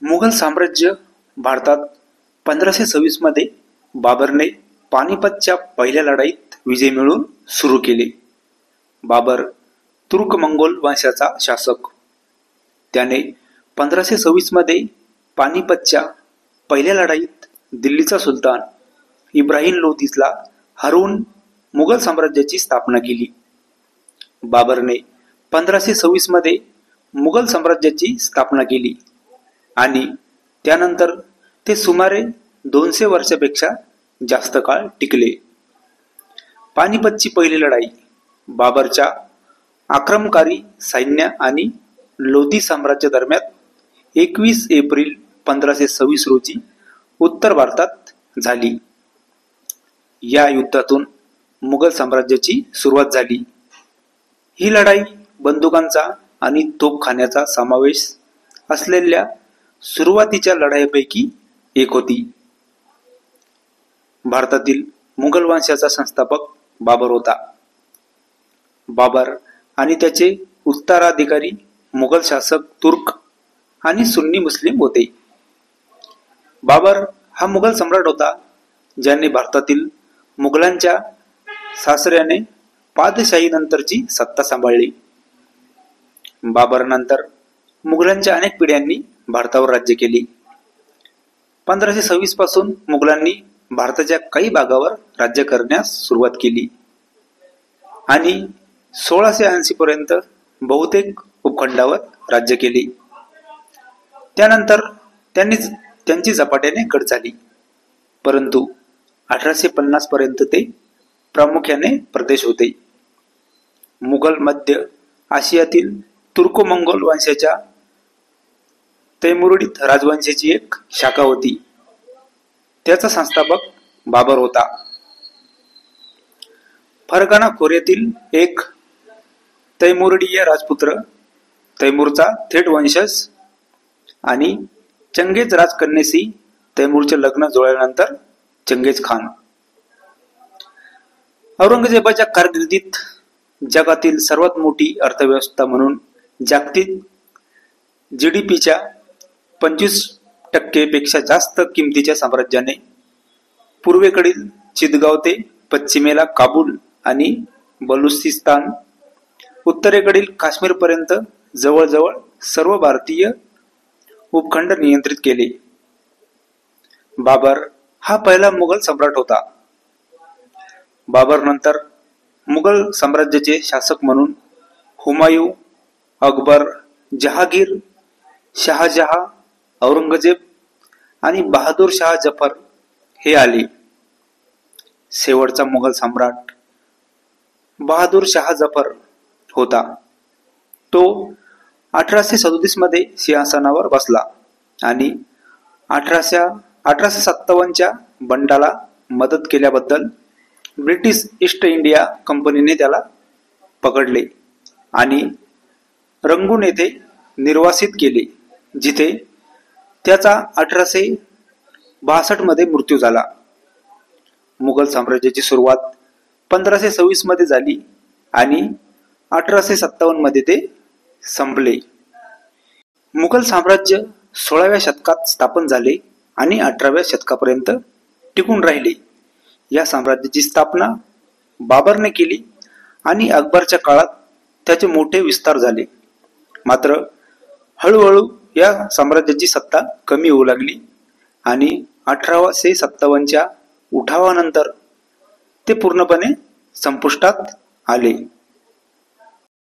मुघल साम्राज्य भारतात 1526 मध्ये बाबरने पानिपतच्या पहिल्या लढाईत विजय मिळवून सुरू केले. बाबर तुर्क-मंगोल वंशाचा शासक. त्याने 1526 मध्ये पानिपतच्या पहिल्या लढाईत दिल्लीचा सुलतान इब्राहिम लोदीला हरवून मुघल साम्राज्याची स्थापना केली. बाबरने 1526 मध्ये मुघल साम्राज्याची स्थापना केली आणि त्यानंतर ते सुमारे 200 वर्षापेक्षा जास्त काळ टिकले. पानिपतची पहिली लढाई बाबरच्या आक्रमणकारी सैन्य आणि लोधी साम्राज्य दरम्यान 21 एप्रिल 1526 रोजी उत्तर भारतात झाली. या युद्धातून मुघल साम्राज्याची सुरुवात झाली. ही लढाई बंदुकांचा आणि तोफखान्याचा समावेश असलेल्या सुरुवातीच्या लढाईपैकी एक होती. भारतातील मुघल वंशाचा संस्थापक बाबर होता. बाबर आणि त्याचे उत्तराधिकारी मुघल शासक तुर्क आणि सुन्नी मुस्लिम होते. बाबर हा मुघल सम्राट होता ज्याने भारतातील मुघलांच्या सासऱ्याने पादशाही नंतरची सत्ता सांभाळली. बाबर नंतर मुघलांच्या अनेक पिढ्यांनी भारतावर राज्य केले. 1526 पासून मुघलांनी भारताच्या काही भागावर राज्य करण्यास सुरुवात केली आणि 1680 पर्यंत बहुतेक उपखंडावर राज्य केले. त्यानंतर त्यांची झपाट्याने घट झाली, परंतु 1850 पर्यंत ते प्रामुख्याने प्रदेश होते. मुघल मध्य आशियातील तुर्को-मंगोल वंशाच्या तैमुरिड राजवंशाची एक शाखा होती. त्याचा संस्थापक बाबर होता. फरगाना खोऱ्यातील एक तैमुरिडीय राजपुत्र तैमूरचा थेट वंशज आणि चंगेज राजकन्येशी तैमूरचे लग्न जुळल्यानंतर चंगेज खान. औरंगजेबाच्या कारकिर्दीत जगातील सर्वात मोठी अर्थव्यवस्था म्हणून जागतिक जीडीपीच्या 25% पेक्षा जास्त किमतीच्या साम्राज्याने पूर्वेकडील चितगाव ते पश्चिमेला काबूल आणि बलुचिस्तान, उत्तरेकडील काश्मीर पर्यंत जवळजवळ सर्व भारतीय उपखंड नियंत्रित केले. बाबर हा पहिला मुघल सम्राट होता. बाबर नंतर मुघल साम्राज्याचे शासक म्हणून हुमायूं, अकबर, जहागीर, शहाजहा, औरंगजेब आणि बहादूर शाह जफर हे आले. शेवटचा मुघल सम्राट बहादूर शाह जफर होता. तो 1837 मध्ये सिंहासनावर बसला आणि 1857च्या बंडाला मदत केल्याबद्दल ब्रिटिश ईस्ट इंडिया कंपनीने त्याला पकडले आणि रंगून येथे निर्वासित केले, जिथे त्याचा 1862 मध्ये मृत्यू झाला. मुघल साम्राज्याची सुरुवात 1526 मध्ये झाली आणि 1857 मध्ये ते संपले. मुघल साम्राज्य 16व्या शतकात स्थापन झाले आणि 18व्या शतकापर्यंत टिकून राहिले. या साम्राज्याची स्थापना बाबरने केली आणि अकबरच्या काळात त्याचे मोठे विस्तार झाले. मात्र हळूहळू या साम्राज्याची सत्ता कमी होऊ लागली आणि 1857च्या उठावानंतर ते पूर्णपणे संपुष्टात आले.